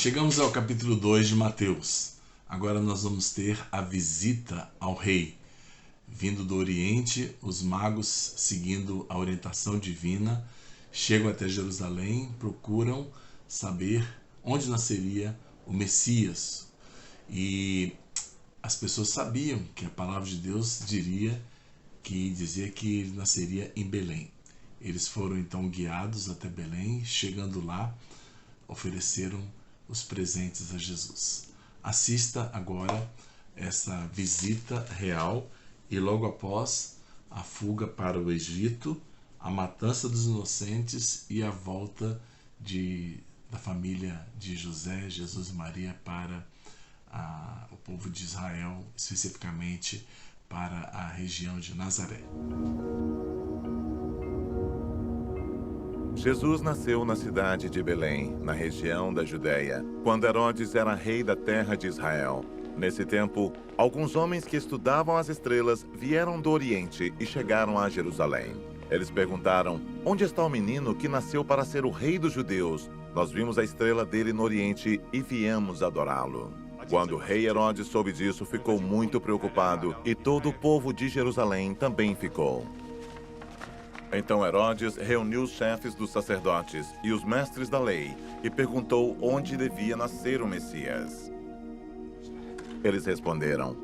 Chegamos ao capítulo 2 de Mateus. Agora nós vamos ter a visita ao rei. Vindo do Oriente, os magos, seguindo a orientação divina, chegam até Jerusalém, procuram saber onde nasceria o Messias. E as pessoas sabiam que a palavra de Deus dizia que ele nasceria em Belém. Eles foram então guiados até Belém, chegando lá, ofereceram os presentes a Jesus. Assista agora essa visita real e logo após a fuga para o Egito, a matança dos inocentes e a volta da família de José, Jesus e Maria para o povo de Israel, especificamente para a região de Nazaré. Jesus nasceu na cidade de Belém, na região da Judéia, quando Herodes era rei da terra de Israel. Nesse tempo, alguns homens que estudavam as estrelas vieram do Oriente e chegaram a Jerusalém. Eles perguntaram: onde está o menino que nasceu para ser o rei dos judeus? Nós vimos a estrela dele no Oriente e viemos adorá-lo. Quando o rei Herodes soube disso, ficou muito preocupado e todo o povo de Jerusalém também ficou. Então Herodes reuniu os chefes dos sacerdotes e os mestres da lei e perguntou onde devia nascer o Messias. Eles responderam: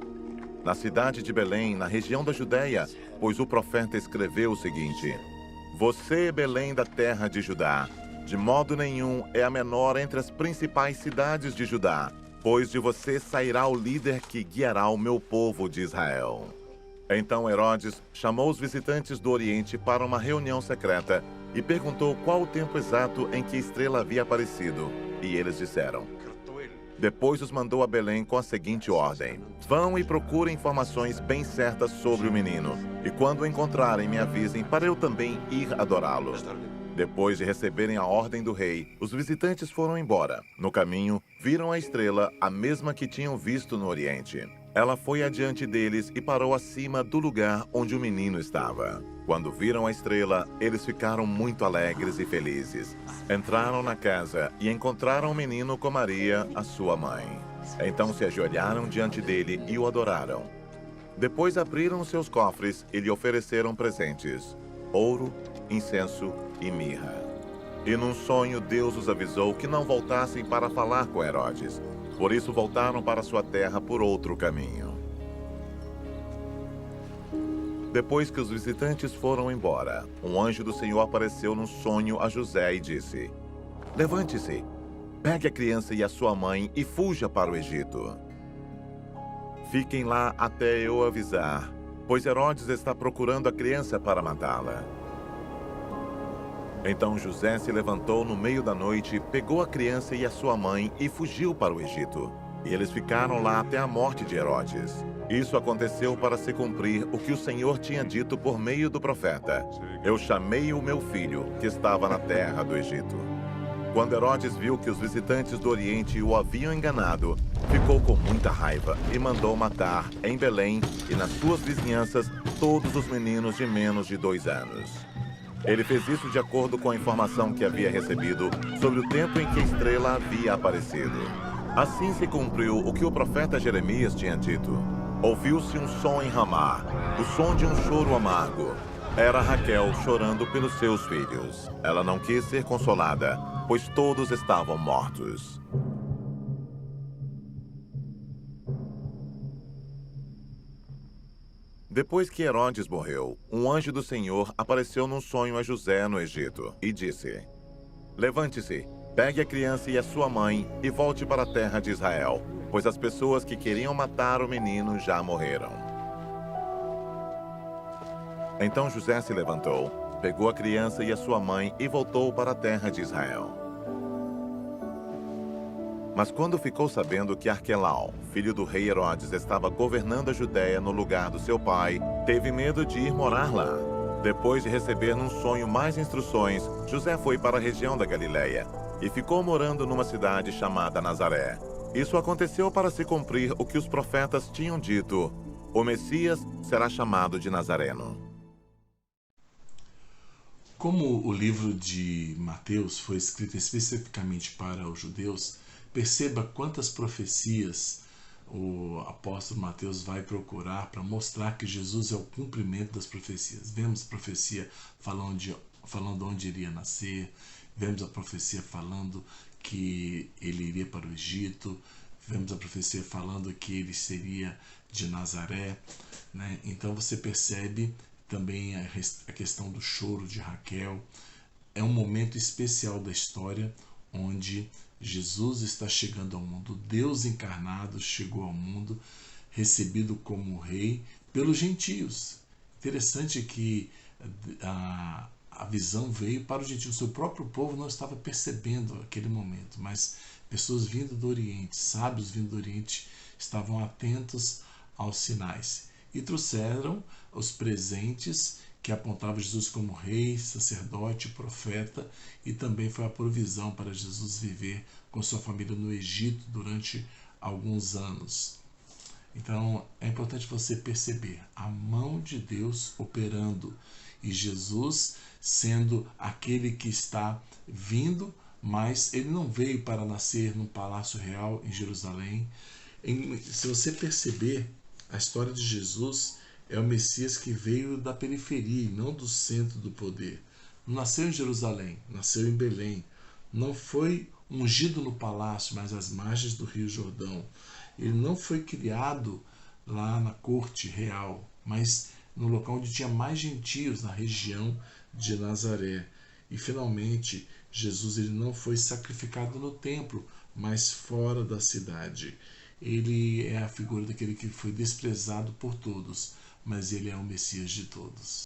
na cidade de Belém, na região da Judéia, pois o profeta escreveu o seguinte: você, Belém da terra de Judá, de modo nenhum é a menor entre as principais cidades de Judá, pois de você sairá o líder que guiará o meu povo de Israel. Então Herodes chamou os visitantes do Oriente para uma reunião secreta e perguntou qual o tempo exato em que a estrela havia aparecido. E eles disseram. Depois os mandou a Belém com a seguinte ordem: vão e procurem informações bem certas sobre o menino, e quando o encontrarem me avisem para eu também ir adorá-lo. Depois de receberem a ordem do rei, os visitantes foram embora. No caminho, viram a estrela, a mesma que tinham visto no Oriente. Ela foi adiante deles e parou acima do lugar onde o menino estava. Quando viram a estrela, eles ficaram muito alegres e felizes. Entraram na casa e encontraram o menino com Maria, a sua mãe. Então se ajoelharam diante dele e o adoraram. Depois abriram seus cofres e lhe ofereceram presentes: ouro, incenso e mirra. E num sonho Deus os avisou que não voltassem para falar com Herodes. Por isso voltaram para sua terra por outro caminho. Depois que os visitantes foram embora, um anjo do Senhor apareceu num sonho a José e disse: levante-se, pegue a criança e a sua mãe e fuja para o Egito. Fiquem lá até eu avisar, pois Herodes está procurando a criança para matá-la. Então José se levantou no meio da noite, pegou a criança e a sua mãe e fugiu para o Egito. E eles ficaram lá até a morte de Herodes. Isso aconteceu para se cumprir o que o Senhor tinha dito por meio do profeta: eu chamei o meu filho, que estava na terra do Egito. Quando Herodes viu que os visitantes do Oriente o haviam enganado, ficou com muita raiva e mandou matar, em Belém e nas suas vizinhanças, todos os meninos de menos de 2 anos. Ele fez isso de acordo com a informação que havia recebido sobre o tempo em que a estrela havia aparecido. Assim se cumpriu o que o profeta Jeremias tinha dito. Ouviu-se um som em Ramá, o som de um choro amargo. Era Raquel chorando pelos seus filhos. Ela não quis ser consolada, pois todos estavam mortos. Depois que Herodes morreu, um anjo do Senhor apareceu num sonho a José no Egito e disse: levante-se, pegue a criança e a sua mãe e volte para a terra de Israel, pois as pessoas que queriam matar o menino já morreram. Então José se levantou, pegou a criança e a sua mãe e voltou para a terra de Israel. Mas quando ficou sabendo que Arquelau, filho do rei Herodes, estava governando a Judéia no lugar do seu pai, teve medo de ir morar lá. Depois de receber num sonho mais instruções, José foi para a região da Galileia e ficou morando numa cidade chamada Nazaré. Isso aconteceu para se cumprir o que os profetas tinham dito: o Messias será chamado de Nazareno. Como o livro de Mateus foi escrito especificamente para os judeus, Perceba quantas profecias o apóstolo Mateus vai procurar para mostrar que Jesus é o cumprimento das profecias. Vemos a profecia falando onde iria nascer, vemos a profecia falando que ele iria para o Egito, vemos a profecia falando que ele seria de Nazaré, né? Então você percebe também a questão do choro de Raquel. É um momento especial da história onde Jesus está chegando ao mundo. Deus encarnado chegou ao mundo, recebido como rei pelos gentios. Interessante que a visão veio para os gentios. O seu próprio povo não estava percebendo aquele momento, mas pessoas vindo do Oriente, sábios vindo do Oriente, estavam atentos aos sinais e trouxeram os presentes que apontavam Jesus como rei, sacerdote, profeta, e também foi a provisão para Jesus viver com sua família no Egito durante alguns anos. Então é importante você perceber a mão de Deus operando e Jesus sendo aquele que está vindo, mas ele não veio para nascer num palácio real em Jerusalém. Se você perceber, a história de Jesus é o Messias que veio da periferia e não do centro do poder. Não nasceu em Jerusalém, nasceu em Belém. Não foi ungido no palácio, mas às margens do Rio Jordão. Ele não foi criado lá na corte real, mas no local onde tinha mais gentios, na região de Nazaré. E finalmente, Jesus ele não foi sacrificado no templo, mas fora da cidade. Ele é a figura daquele que foi desprezado por todos, mas ele é o Messias de todos.